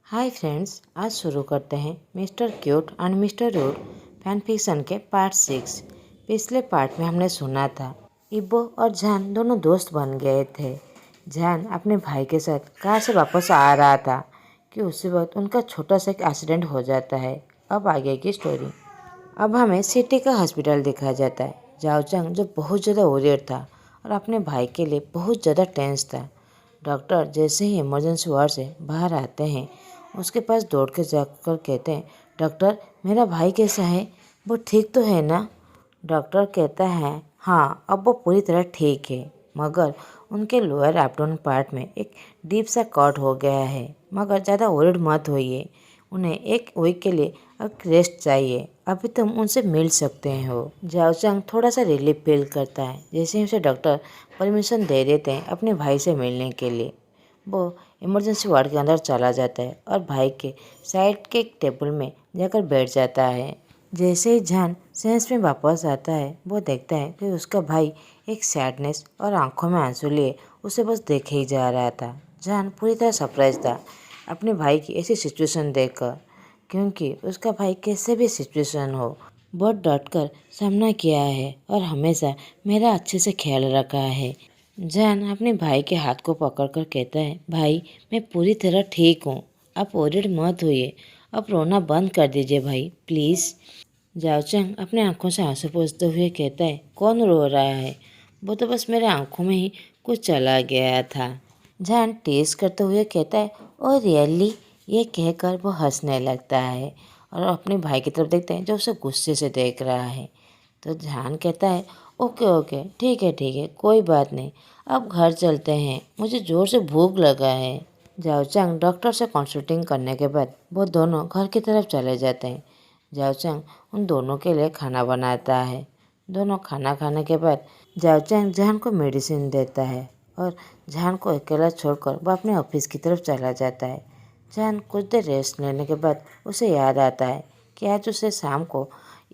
Hi friends, आज शुरू करते हैं Mr cute and Mr rude fan fiction के पार्ट 6। पिछले पार्ट में हमने सुना था इब्बो और जान दोनों दोस्त बन गए थे। जान अपने भाई के साथ कार से वापस आ रहा था कि उसी वक्त उनका छोटा सा एक एक्सीडेंट हो जाता है। अब आगे की स्टोरी। अब हमें सिटी का हॉस्पिटल दिखाया जाता है। जाओ चंग जो बहुत ज़्यादा वरीड था और अपने भाई के लिए बहुत ज़्यादा टेंस था। डॉक्टर जैसे ही इमरजेंसी वार्ड से बाहर आते हैं उसके पास दौड़ के जाकर कहते हैं, डॉक्टर मेरा भाई कैसा है, वो ठीक तो है ना। डॉक्टर कहता है हाँ अब वो पूरी तरह ठीक है, मगर उनके लोअर एब्डोमेन पार्ट में एक डीप सा कट हो गया है। मगर ज़्यादा वरीड मत होइए, उन्हें एक वीक के लिए अब रेस्ट चाहिए, अभी तुम उनसे मिल सकते हो। जाओ चंग थोड़ा सा रिलीफ फील करता है जैसे ही उसे डॉक्टर परमिशन दे देते हैं अपने भाई से मिलने के लिए। वो इमरजेंसी वार्ड के अंदर चला जाता है और भाई के साइड के एक टेबल में जाकर बैठ जाता है। जैसे ही जान सेंस में वापस आता है वो देखता है कि उसका भाई एक सैडनेस और आंखों में आंसू लिए उसे बस देखे ही जा रहा था। जान पूरी तरह सरप्राइज था अपने भाई की ऐसी सिचुएशन देखकर, क्योंकि उसका भाई कैसे भी सिचुएशन हो बहुत डट कर सामना किया है और हमेशा मेरा अच्छे से ख्याल रखा है। जान अपने भाई के हाथ को पकड़कर कहता है, भाई मैं पूरी तरह ठीक हूँ, आप वरीड मत होइए, अब रोना बंद कर दीजिए भाई प्लीज़। जाओचंग अपने आंखों से आंसू पोंछते हुए कहता है, कौन रो रहा है, वो तो बस मेरे आंखों में ही कुछ चला गया था। जान टेज करते हुए कहता है, ओ रियली, ये कहकर वो हंसने लगता है और अपने भाई की तरफ देखता है जो उसे गुस्से से देख रहा है। तो जान कहता है, ओके ओके ठीक है कोई बात नहीं, अब घर चलते हैं, मुझे ज़ोर से भूख लगा है। जाओचंग डॉक्टर से कंसल्टिंग करने के बाद वो दोनों घर की तरफ चले जाते हैं। जाओचंग उन दोनों के लिए खाना बनाता है। दोनों खाना खाने के बाद जाओचंग जान को मेडिसिन देता है और जान को अकेला छोड़कर वो अपने ऑफिस की तरफ चला जाता है। जान कुछ देर रेस्ट लेने के बाद उसे याद आता है कि आज उसे शाम को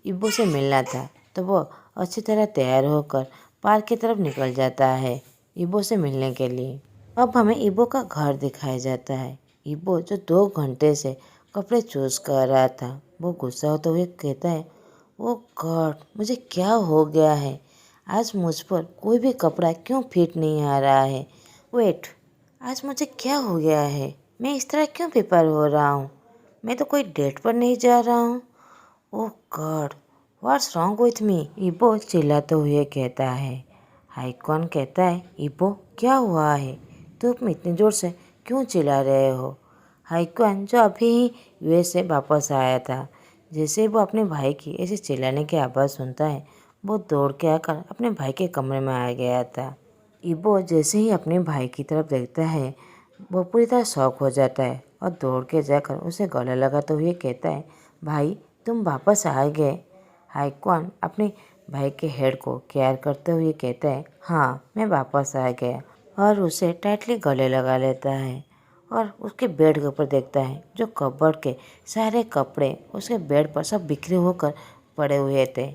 इब्बो से मिलना था, तो वो अच्छी तरह तैयार होकर पार्क की तरफ निकल जाता है इब्बो से मिलने के लिए। अब हमें इब्बो का घर दिखाया जाता है। इब्बो जो 2 घंटे से कपड़े चूज कर रहा था वो गुस्सा होते हुए कहता है, ओ गॉड मुझे क्या हो गया है, आज मुझ पर कोई भी कपड़ा क्यों फिट नहीं आ रहा है। वेट, आज मुझे क्या हो गया है, मैं इस तरह क्यों प्रिपेयर हो रहा हूँ, मैं तो कोई डेट पर नहीं जा रहा हूँ। Oh God, what's wrong with me, इब्बो चिल्लाते हुए कहता है। हाइकॉन कहता है, इब्बो क्या हुआ है, तुम इतने ज़ोर से क्यों चिल्ला रहे हो। हाइकॉन जो अभी ही यूएस से वापस आया था, जैसे ही वो अपने भाई की ऐसे चिल्लाने की आवाज़ सुनता है वो दौड़ के आकर अपने भाई के कमरे में आ गया था। इब्बो जैसे ही अपने भाई की तरफ देखता है वो पूरी तरह शॉक हो जाता है और दौड़ के जाकर उसे गले लगाते हुए कहता है, भाई तुम वापस आ गए। हाइक्वान अपने भाई के हेड को केयर करते हुए कहता है, हाँ मैं वापस आ गया, और उसे टाइटली गले लगा लेता है और उसके बेड के ऊपर देखता है जो कबर्ड के सारे कपड़े उसके बेड पर सब बिखरे होकर पड़े हुए थे।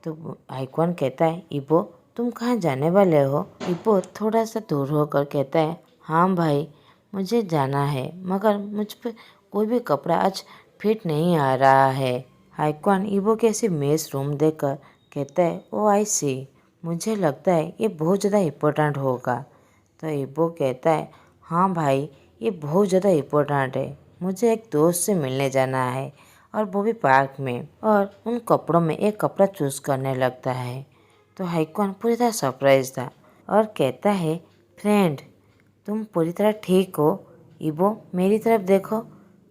तो हाइक्वान कहता है, इब्बो तुम कहाँ जाने वाले हो। इब्बो थोड़ा सा दूर होकर कहता है, हाँ भाई मुझे जाना है, मगर मुझ पर कोई भी कपड़ा आज फिट नहीं आ रहा है। हाइक्वान इबो के ऐसे मेस रूम देखकर कहता है, ओ आई सी, मुझे लगता है ये बहुत ज़्यादा इम्पोर्टेंट होगा। तो इबो कहता है, हाँ भाई ये बहुत ज़्यादा इम्पोर्टेंट है, मुझे एक दोस्त से मिलने जाना है और वो भी पार्क में, और उन कपड़ों में एक कपड़ा चूज़ करने लगता है। तो हाइक्वान पूरी तरह सरप्राइज था और कहता है, फ्रेंड तुम पूरी तरह ठीक हो। इबो मेरी तरफ देखो,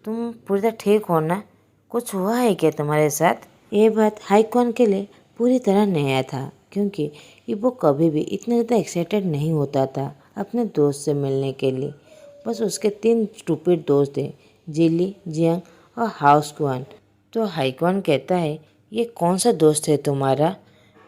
तुम पूरी तरह ठीक हो ना, कुछ हुआ है क्या तुम्हारे साथ। ये बात हाइक्वान के लिए पूरी तरह नया था, क्योंकि इबो कभी भी इतना ज़्यादा एक्साइटेड नहीं होता था अपने दोस्त से मिलने के लिए। बस उसके 3 स्टूपिड दोस्त थे, जिली, जियांग और हाउस क्वान। तो हाइक्वान कहता है, ये कौन सा दोस्त है तुम्हारा।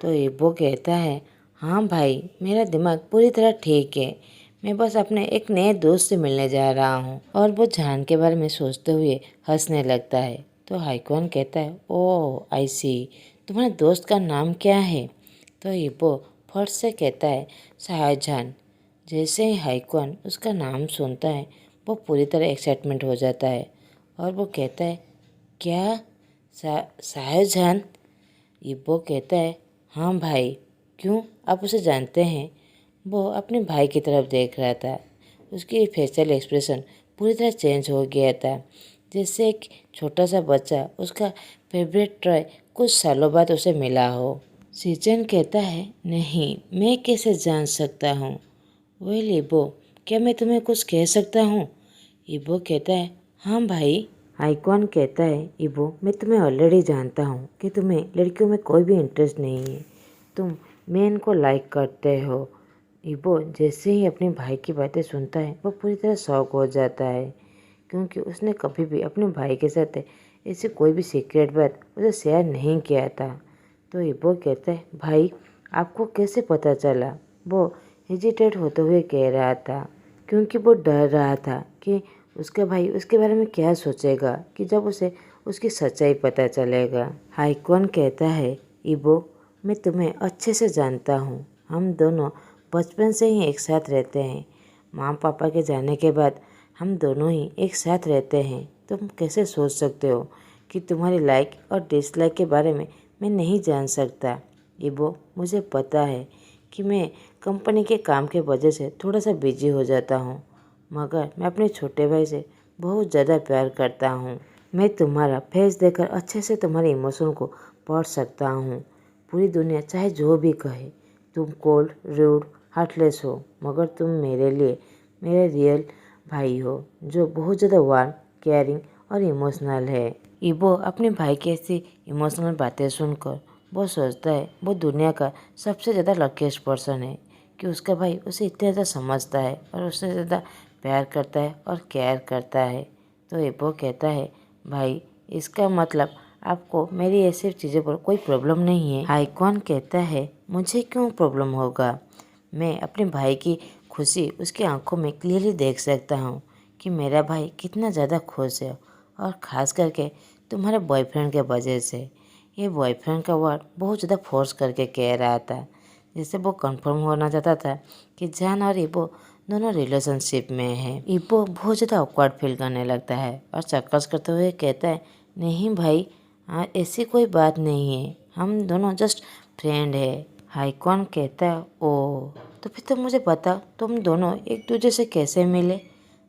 तो इबो कहता है, हाँ भाई मेरा दिमाग पूरी तरह ठीक है, मैं बस अपने एक नए दोस्त से मिलने जा रहा हूँ। और वो जान के बारे में सोचते हुए हंसने लगता है। तो हाइक्वान कहता है, ओह आई सी, तुम्हारे दोस्त का नाम क्या है। तो इबो फट से कहता है, शाहजहान। जैसे ही हाइक्वान उसका नाम सुनता है वो पूरी तरह एक्साइटमेंट हो जाता है और वो कहता है, क्या शाहजहान? इब्बो कहता है, हाँ भाई, क्यों, आप उसे जानते हैं? वो अपने भाई की तरफ देख रहा था। उसकी फेशियल एक्सप्रेशन पूरी तरह चेंज हो गया था, जैसे एक छोटा सा बच्चा उसका फेवरेट टॉय कुछ सालों बाद उसे मिला हो। सीजन कहता है, नहीं, मैं कैसे जान सकता हूँ? वेल इबो, क्या मैं तुम्हें कुछ कह सकता हूँ? इबो कहता है, हाँ भाई। आइकॉन कहता है, इबो, मैं तुम्हें ऑलरेडी जानता हूँ कि तुम्हें लड़कियों में कोई भी इंटरेस्ट नहीं है। तुम मैन को लाइक करते हो। इबो जैसे ही अपने भाई की बातें सुनता है वो पूरी तरह शॉक हो जाता है, क्योंकि उसने कभी भी अपने भाई के साथ ऐसी कोई भी सीक्रेट बात उसे शेयर नहीं किया था। तो इबो कहता है, भाई, आपको कैसे पता चला? वो हेजिटेट होते हुए कह रहा था, क्योंकि वो डर रहा था कि उसका भाई उसके बारे में क्या सोचेगा कि जब उसे उसकी सच्चाई पता चलेगा। हाइक्वन कहता है, इबो, मैं तुम्हें अच्छे से जानता हूँ। हम दोनों बचपन से ही एक साथ रहते हैं। माँ पापा के जाने के बाद हम दोनों ही एक साथ रहते हैं। तुम कैसे सोच सकते हो कि तुम्हारी लाइक और डिसलाइक के बारे में मैं नहीं जान सकता? इबो, मुझे पता है कि मैं कंपनी के काम के वजह से थोड़ा सा बिजी हो जाता हूँ, मगर मैं अपने छोटे भाई से बहुत ज़्यादा प्यार करता हूँ। मैं तुम्हारा फेस देखकर अच्छे से तुम्हारे इमोशन को पढ़ सकता हूँ। पूरी दुनिया चाहे जो भी कहे, तुम कोल्ड, रूड, हार्टलेस हो, मगर तुम मेरे लिए मेरे रियल भाई हो, जो बहुत ज़्यादा वार्म, केयरिंग और इमोशनल है। इबो अपने भाई की ऐसी इमोशनल बातें सुनकर वो सोचता है वो दुनिया का सबसे ज़्यादा लकीस्ट पर्सन है कि उसका भाई उसे इतना ज़्यादा समझता है और उससे ज़्यादा प्यार करता है और केयर करता है। तो इबो कहता है, भाई, इसका मतलब आपको मेरी ऐसी चीज़ों पर कोई प्रॉब्लम नहीं है? हाइक्वान कहता है, मुझे क्यों प्रॉब्लम होगा? मैं अपने भाई की खुशी उसकी आंखों में क्लियरली देख सकता हूँ कि मेरा भाई कितना ज़्यादा खुश है, और ख़ास करके तुम्हारे बॉयफ्रेंड के वजह से। ये बॉयफ्रेंड का वर्ड बहुत ज़्यादा फोर्स करके कह रहा था, जिससे वो कंफर्म होना चाहता था कि जान और इबो दोनों रिलेशनशिप में है। इबो बहुत ज़्यादा ऑकवर्ड फील करने लगता है और चक्कस करते हुए कहता है, नहीं भाई, ऐसी कोई बात नहीं है, हम दोनों जस्ट फ्रेंड है। हाइकॉन कहता है, ओ, तो फिर तुम मुझे बताओ, तुम दोनों एक दूसरे से कैसे मिले?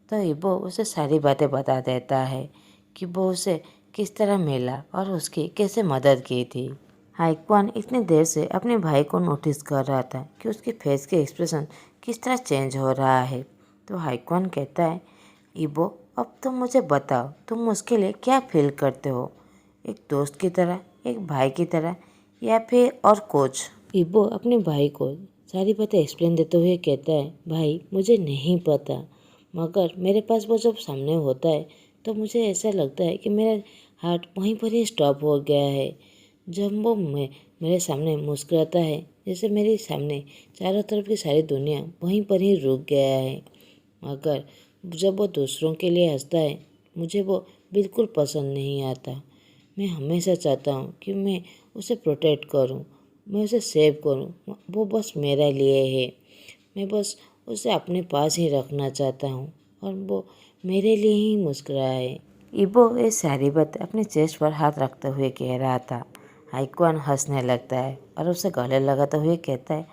तो इबो उसे सारी बातें बता देता है कि वो उसे किस तरह मिला और उसकी कैसे मदद की थी। हाइक्वान इतनी देर से अपने भाई को नोटिस कर रहा था कि उसके फेस के एक्सप्रेशन किस तरह चेंज हो रहा है। तो हाइक्वान कहता है, इबो, अब तुम मुझे बताओ, तुम उसके लिए क्या फील करते हो? एक दोस्त की तरह, एक भाई की तरह, या फिर और कुछ? इबो अपने भाई को सारी बातें एक्सप्लेन देते हुए कहता है, भाई, मुझे नहीं पता, मगर मेरे पास वो जब सामने होता है तो मुझे ऐसा लगता है कि मेरा हार्ट वहीं पर ही स्टॉप हो गया है। जब वो मेरे सामने मुस्कुराता है, जैसे मेरे सामने चारों तरफ की सारी दुनिया वहीं पर ही रुक गया है। मगर जब वो दूसरों के लिए हंसता है, मुझे वो बिल्कुल पसंद नहीं आता। मैं हमेशा चाहता हूँ कि मैं उसे प्रोटेक्ट करूँ, मैं उसे सेव करूँ, वो बस मेरे लिए है। मैं बस उसे अपने पास ही रखना चाहता हूँ और वो मेरे लिए ही मुस्कुराए। इबो ये सारी बात अपने चेस्ट पर हाथ रखते हुए कह रहा था। हाइक्वान हंसने लगता है और उसे गले लगाते हुए कहता है,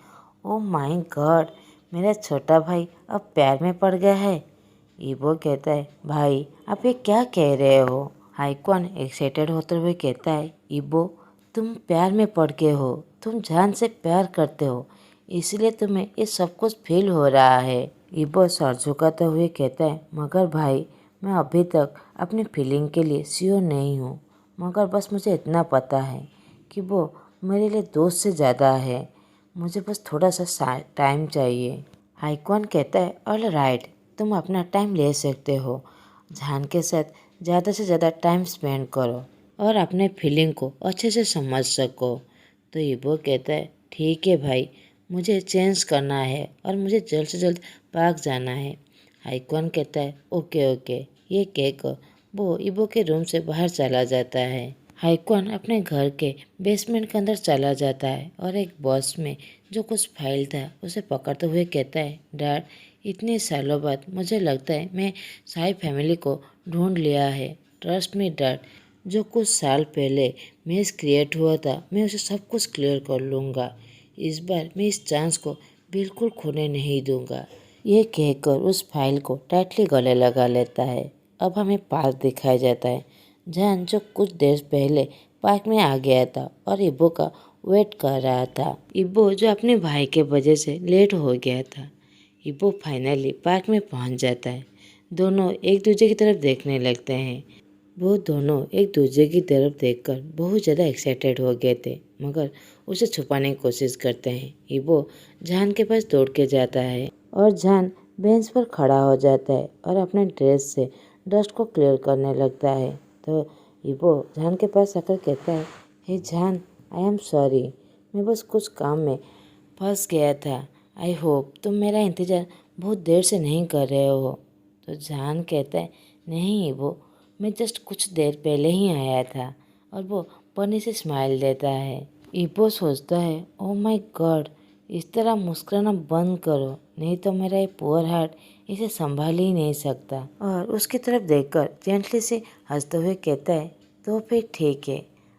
ओ माय गॉड, मेरा छोटा भाई अब प्यार में पड़ गया है। इबो कहता है, भाई, आप ये क्या कह रहे हो? हाइक्वान एक्साइटेड होते हुए कहता है, इबो, तुम प्यार में पड़ गए हो, तुम जान से प्यार करते हो, इसलिए तुम्हें ये सब कुछ फील हो रहा है। इबो सर झुकाते हुए कहता है, मगर भाई, मैं अभी तक अपनी फीलिंग के लिए श्योर नहीं हूँ, मगर बस मुझे इतना पता है कि वो मेरे लिए दोस्त से ज़्यादा है। मुझे बस थोड़ा सा टाइम चाहिए। हाइक्वान कहता है, ऑल राइट, तुम अपना टाइम ले सकते हो। जान के साथ ज़्यादा से ज़्यादा टाइम स्पेंड करो और अपने फीलिंग को अच्छे से समझ सको। तो इबो कहता है, ठीक है भाई, मुझे चेंज करना है और मुझे जल्द से जल्द भाग जाना है। हाइक्वान कहता है, ओके ओके, ये कहकर वो इबो के रूम से बाहर चला जाता है। हाइक्वान अपने घर के बेसमेंट के अंदर चला जाता है और एक बॉक्स में जो कुछ फाइल था उसे पकड़ते हुए कहता है, डैड, इतने सालों बाद मुझे लगता है मैं सारी फैमिली को ढूंढ लिया है ट्रस्ट मी डैड, जो कुछ साल पहले मेस क्रिएट हुआ था मैं उसे सब कुछ क्लियर कर लूँगा। इस बार मैं इस चांस को बिल्कुल खोने नहीं दूंगा। ये कहकर उस फाइल को टाइटली गले लगा लेता है। अब हमें पार्क दिखाया जाता है। जान जो कुछ देर पहले पार्क में आ गया था और इब्बो का वेट कर रहा था। इब्बो जो अपने भाई के वजह से लेट हो गया था। इब्बो फाइनली पार्क में पहुंच जाता है। दोनों एक दूसरे की तरफ देखने लगते हैं। वो दोनों एक दूसरे की तरफ देखकर बहुत ज़्यादा एक्साइटेड हो गए थे, मगर उसे छुपाने की कोशिश करते हैं। इब्बो जान के पास दौड़ के जाता है और जान बेंच पर खड़ा हो जाता है और अपने ड्रेस से डस्ट को क्लियर करने लगता है। तो इब्बो जान के पास आकर कहता है, हे जान, आई एम सॉरी, मैं बस कुछ काम में फंस गया था। आई होप तुम मेरा इंतज़ार बहुत देर से नहीं कर रहे हो। तो जान कहता है, नहीं इब्बो, मैं जस्ट कुछ देर पहले ही आया था। और वो पन्नी से स्माइल देता है। इब्बो सोचता है, ओ माय गॉड, इस तरह मुस्कुराना बंद करो, नहीं तो मेरा ये पुअर हार्ट इसे संभाल ही नहीं सकता। और उसकी तरफ देखकर जेंटली से हंसते हुए कहता है, तो फिर ठीक है,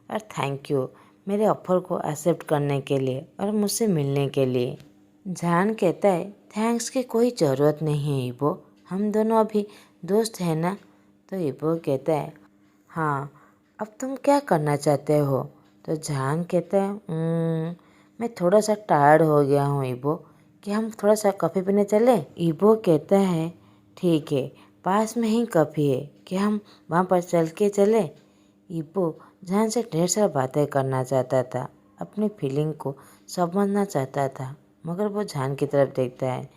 और थैंक यू मेरे ऑफर को एक्सेप्ट करने के लिए और मुझसे मिलने के लिए। जान कहता है, थैंक्स की कोई ज़रूरत नहीं है इब्बो, हम दोनों अभी दोस्त हैं ना। तो इब्बो कहता है, हाँ, अब तुम क्या करना चाहते हो। तो जान कहता है, मैं थोड़ा सा टायर्ड हो गया हूँ इब्बो, कि हम थोड़ा सा कॉफ़ी पीने चले। इब्बो कहता है, ठीक है, पास में ही कॉफ़ी है, कि हम वहाँ पर चल के चले। इब्बो जान से ढेर सारा बातें करना चाहता था, अपनी फीलिंग को समझना चाहता था, मगर वो जान की तरफ देखता है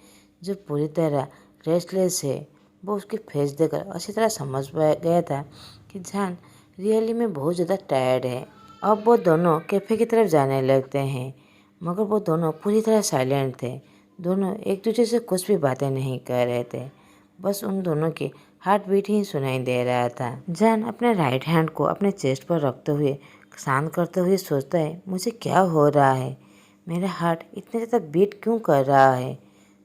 जो पूरी तरह रेस्टलेस है। वो उसकी फेस देखकर अच्छी तरह समझ गया था कि जान रियली में बहुत ज़्यादा टायर्ड है। अब वो दोनों कैफ़े की तरफ जाने लगते हैं, मगर वो दोनों पूरी तरह साइलेंट थे। दोनों एक दूसरे से कुछ भी बातें नहीं कर रहे थे, बस उन दोनों की हार्ट बीट ही सुनाई दे रहा था। जान अपने राइट हैंड को अपने चेस्ट पर रखते हुए शांत करते हुए सोचता है, मुझे क्या हो रहा है, मेरा हार्ट इतने ज़्यादा बीट क्यों कर रहा है।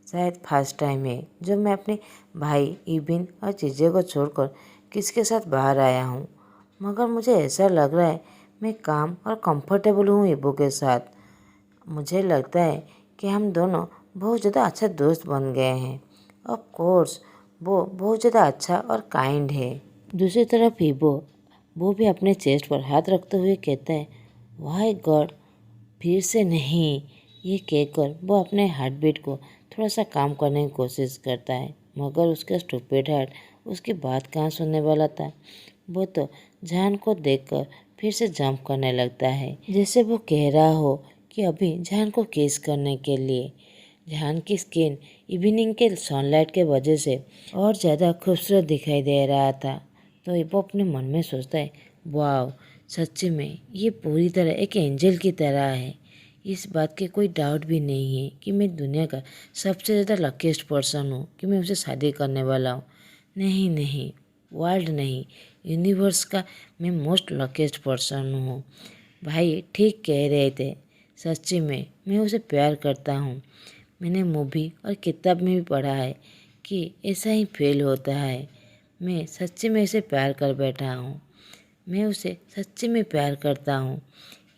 शायद फर्स्ट टाइम है जब मैं अपने भाई इबिन और चीज़े को छोड़कर किसके साथ बाहर आया हूँ, मगर मुझे ऐसा लग रहा है मैं काम और कंफर्टेबल हूँ इब्बो के साथ। मुझे लगता है कि हम दोनों बहुत ज़्यादा अच्छा दोस्त बन गए हैं। ऑफ कोर्स वो बहुत ज़्यादा अच्छा और काइंड है। दूसरी तरफ इब्बो वो भी अपने चेस्ट पर हाथ रखते हुए कहता है, वाह गॉड, फिर से नहीं। ये कहकर वो अपने हार्ट बीट को थोड़ा सा काम करने की कोशिश करता है, मगर उसका स्टूपिड हार्ट उसकी बात कहाँ सुनने वाला था। वो तो जान को देखकर फिर से जंप करने लगता है, जैसे वो कह रहा हो कि अभी जान को किस करने के लिए। जान की स्किन इवनिंग के सनलाइट के वजह से और ज़्यादा खूबसूरत दिखाई दे रहा था। तो वो अपने मन में सोचता है, वाह, सच्ची में ये पूरी तरह एक एंजल की तरह है। इस बात के कोई डाउट भी नहीं है कि मैं दुनिया का सबसे ज़्यादा लकीस्ट पर्सन हूँ कि मैं उसे शादी करने वाला हूँ। नहीं नहीं, वर्ल्ड नहीं, यूनिवर्स का मैं मोस्ट लकीस्ट पर्सन हूँ। भाई ठीक कह रहे थे, सच्ची में मैं उसे प्यार करता हूँ। मैंने मूवी और किताब में भी पढ़ा है कि ऐसा ही फील होता है। मैं सच्ची में उसे प्यार कर बैठा हूँ, मैं उसे सच्ची में प्यार करता हूँ।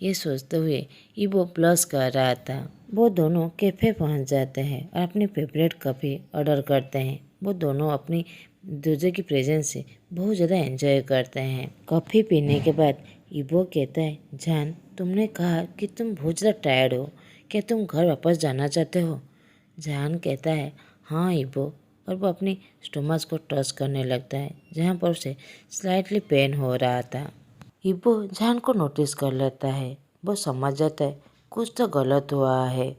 ये सोचते हुए इब्बो ब्लश कर रहा था। वो दोनों कैफ़े पहुँच जाते हैं और अपनी फेवरेट कॉफ़ी ऑर्डर करते हैं। वो दोनों अपनी दूसरे की प्रेजेंस से बहुत ज़्यादा एंजॉय करते हैं। कॉफ़ी पीने के बाद इब्बो कहता है, जान, तुमने कहा कि तुम बहुत ज़्यादा टायर्ड हो, क्या तुम घर वापस जाना चाहते हो। जान कहता है, हाँ इब्बो, और वो अपनी स्टोमच को टच करने लगता है जहाँ पर उसे स्लाइटली पेन हो रहा था। इब्बो जान को नोटिस कर लेता है। वो समझ जाता है कुछ तो गलत हुआ है,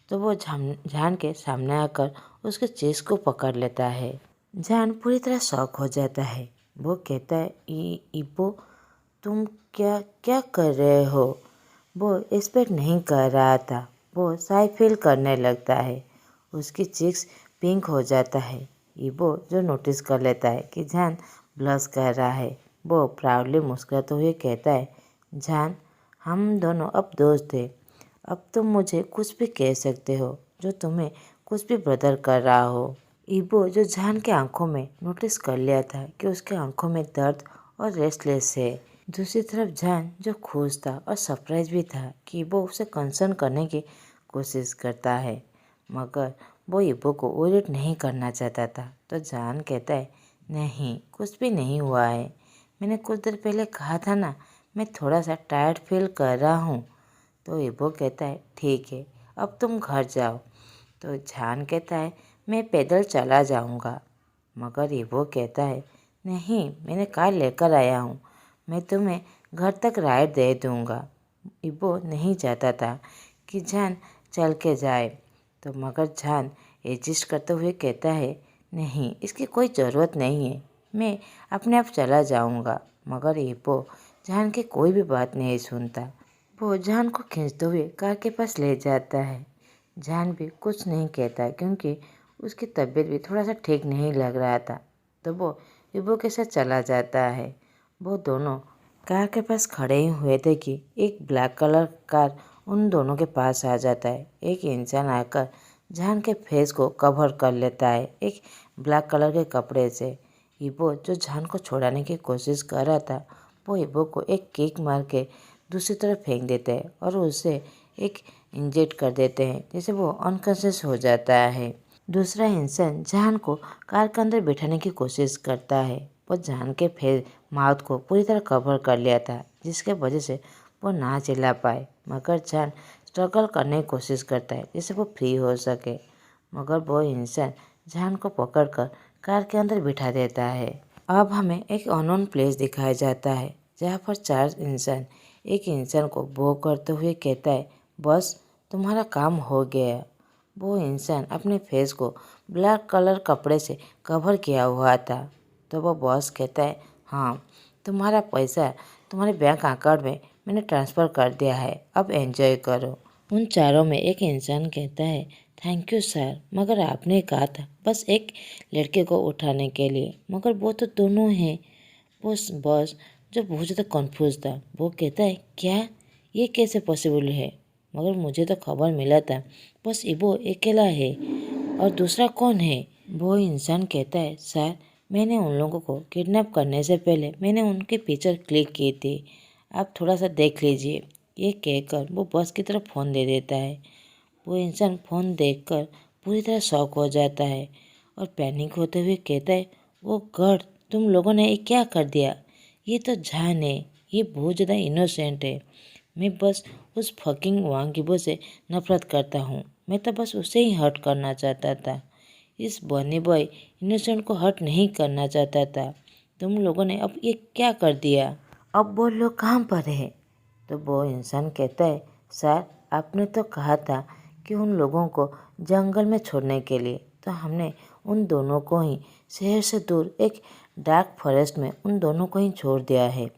तो वो जान के सामने आकर उसके चेस्ट को पकड़ लेता है। जान पूरी तरह शॉक हो जाता है। वो कहता है, इब्बो, तुम क्या क्या कर रहे हो। वो एक्सपेक्ट नहीं कर रहा था। वो शाय फील करने लगता है। उसकी चीक्स पिंक हो जाता है। इब्बो जो नोटिस कर लेता है कि जान ब्लश कर रहा है, वो प्राउडली मुस्कुराते हुए कहता है, जान, हम दोनों अब दोस्त हैं। अब तुम मुझे कुछ भी कह सकते हो जो तुम्हें कुछ भी बदर कर रहा हो। इब्बो जो जान के आंखों में नोटिस कर लिया था कि उसके आंखों में दर्द और रेस्टलेस है। दूसरी तरफ जान जो खुश था और सरप्राइज भी था कि इबो उसे कंसर्न करने की कोशिश करता है, मगर वो इबो को इरिटेट नहीं करना चाहता था। तो जान कहता है, नहीं कुछ भी नहीं हुआ है, मैंने कुछ देर पहले कहा था ना, मैं थोड़ा सा टायर्ड फील कर रहा हूँ। तो इबो कहता है, ठीक है अब तुम घर जाओ। तो जान कहता है, मैं पैदल चला जाऊँगा। मगर इबो कहता है, नहीं मैंने कार लेकर आया हूँ, मैं तुम्हें घर तक राइड दे दूँगा। इबो नहीं चाहता था कि जान चल के जाए, तो मगर जान एडजस्ट करते हुए कहता है, नहीं इसकी कोई ज़रूरत नहीं है, मैं अपने आप चला जाऊँगा। मगर इबो जान की कोई भी बात नहीं सुनता। वो जान को खींचते हुए कार के पास ले जाता है। जान भी कुछ नहीं कहता क्योंकि उसकी तबीयत भी थोड़ा सा ठीक नहीं लग रहा था। तो वो इबो के साथ चला जाता है। वो दोनों कार के पास खड़े ही हुए थे कि एक ब्लैक कलर कार उन दोनों के पास आ जाता है। एक इंसान आकर जान के फेस को कवर कर लेता है एक ब्लैक कलर के कपड़े से। इबो जो जान को छुड़ाने की कोशिश कर रहा था, वो इबो को एक किक मार के दूसरी तरफ फेंक देते हैं और उसे एक इंजेक्ट कर देते हैं, जिससे वो अनकॉन्शियस हो जाता है। दूसरा इंसान जान को कार के अंदर बिठाने की कोशिश करता है। वो जान के फेस माउथ को पूरी तरह कवर कर लिया था, जिसके वजह से वो ना चिल्ला पाए। मगर जान स्ट्रगल करने की कोशिश करता है जिससे वो फ्री हो सके। मगर वो इंसान जान को पकड़कर कार के अंदर बिठा देता है। अब हमें एक अननोन प्लेस दिखाया जाता है जहाँ पर 4 इंसान एक इंसान को बो करते हुए कहता है, बस तुम्हारा काम हो गया। वो इंसान अपने फेस को ब्लैक कलर कपड़े से कवर किया हुआ था। तो वो बॉस कहता है, हाँ तुम्हारा पैसा तुम्हारे बैंक अकाउंट में मैंने ट्रांसफ़र कर दिया है, अब एंजॉय करो। उन चारों में एक इंसान कहता है, थैंक यू सर, मगर आपने कहा था बस एक लड़के को उठाने के लिए, मगर वो तो दोनों हैं। वो बॉस जो बहुत ज़्यादा कन्फ्यूज था, वो कहता है, क्या ये कैसे पॉसिबल है, मगर मुझे तो खबर मिला था बस इबो अकेला है और दूसरा कौन है। वो इंसान कहता है, सर मैंने उन लोगों को किडनैप करने से पहले मैंने उनके पिक्चर क्लिक की थी, आप थोड़ा सा देख लीजिए। ये कहकर वो बॉस की तरफ फ़ोन दे देता है। वो इंसान फ़ोन देखकर पूरी तरह शॉक हो जाता है और पैनिक होते हुए कहता है, वो गॉड तुम लोगों ने ये क्या कर दिया, ये तो जान है, ये बहुत ज़्यादा इनोसेंट है, मैं बस उस फकिंग वांगिबो से नफरत करता हूँ, मैं तो बस उसे ही हर्ट करना चाहता था, इस बनी बॉय इनोसेंट को हर्ट नहीं करना चाहता था, तुम लोगों ने अब ये क्या कर दिया, अब वो लोग कहाँ पर है। तो वो इंसान कहता है, सर आपने तो कहा था कि उन लोगों को जंगल में छोड़ने के लिए, तो हमने उन दोनों को ही शहर से दूर एक डार्क फॉरेस्ट में उन दोनों को ही छोड़ दिया है,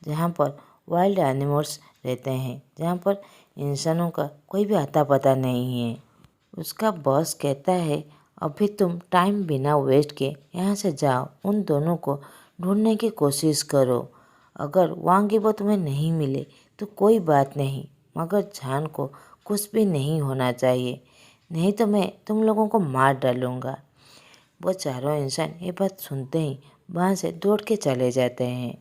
जहाँ पर वाइल्ड एनिमल्स रहते हैं, जहाँ पर इंसानों का कोई भी आता पता नहीं है। उसका बॉस कहता है, अभी तुम टाइम बिना वेस्ट किए यहाँ से जाओ, उन दोनों को ढूंढने की कोशिश करो, अगर वांगिबो तुम्हें नहीं मिले तो कोई बात नहीं, मगर जान को कुछ भी नहीं होना चाहिए, नहीं तो मैं तुम लोगों को मार डालूँगा। वो चारों इंसान ये बात सुनते ही वहाँ से दौड़ के चले जाते हैं।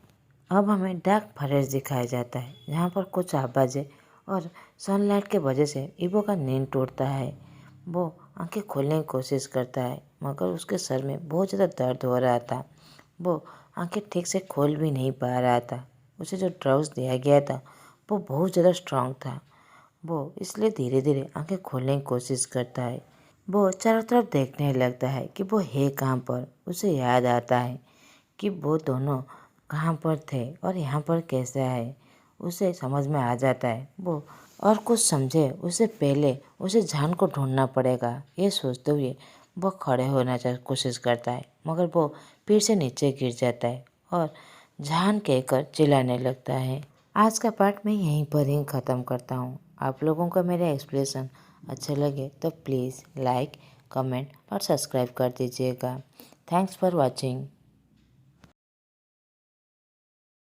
अब हमें डार्क फॉरेस्ट दिखाया जाता है जहाँ पर कुछ आवाज़ें और सनलाइट के वजह से इबो का नींद टूटता है। वो आंखें खोलने की कोशिश करता है, मगर उसके सर में बहुत ज़्यादा दर्द हो रहा था, वो आंखें ठीक से खोल भी नहीं पा रहा था। उसे जो ड्रग्स दिया गया था वो बहुत ज़्यादा स्ट्रांग था, वो इसलिए धीरे धीरे आंखें खोलने की कोशिश करता है। वो चारों तरफ देखने लगता है कि वो है कहाँ पर। उसे याद आता है कि वो दोनों कहाँ पर थे और यहाँ पर कैसे आए। उसे समझ में आ जाता है वो और कुछ समझे उससे पहले उसे जान को ढूंढना पड़ेगा। ये सोचते हुए वो खड़े होना कोशिश करता है, मगर वो फिर से नीचे गिर जाता है और जान कहकर चिल्लाने लगता है। आज का पार्ट मैं यहीं पर ही ख़त्म करता हूँ। आप लोगों को मेरे एक्सप्लेनेशन अच्छे लगे तो प्लीज़ लाइक, कमेंट और सब्सक्राइब कर दीजिएगा। Thanks for watching.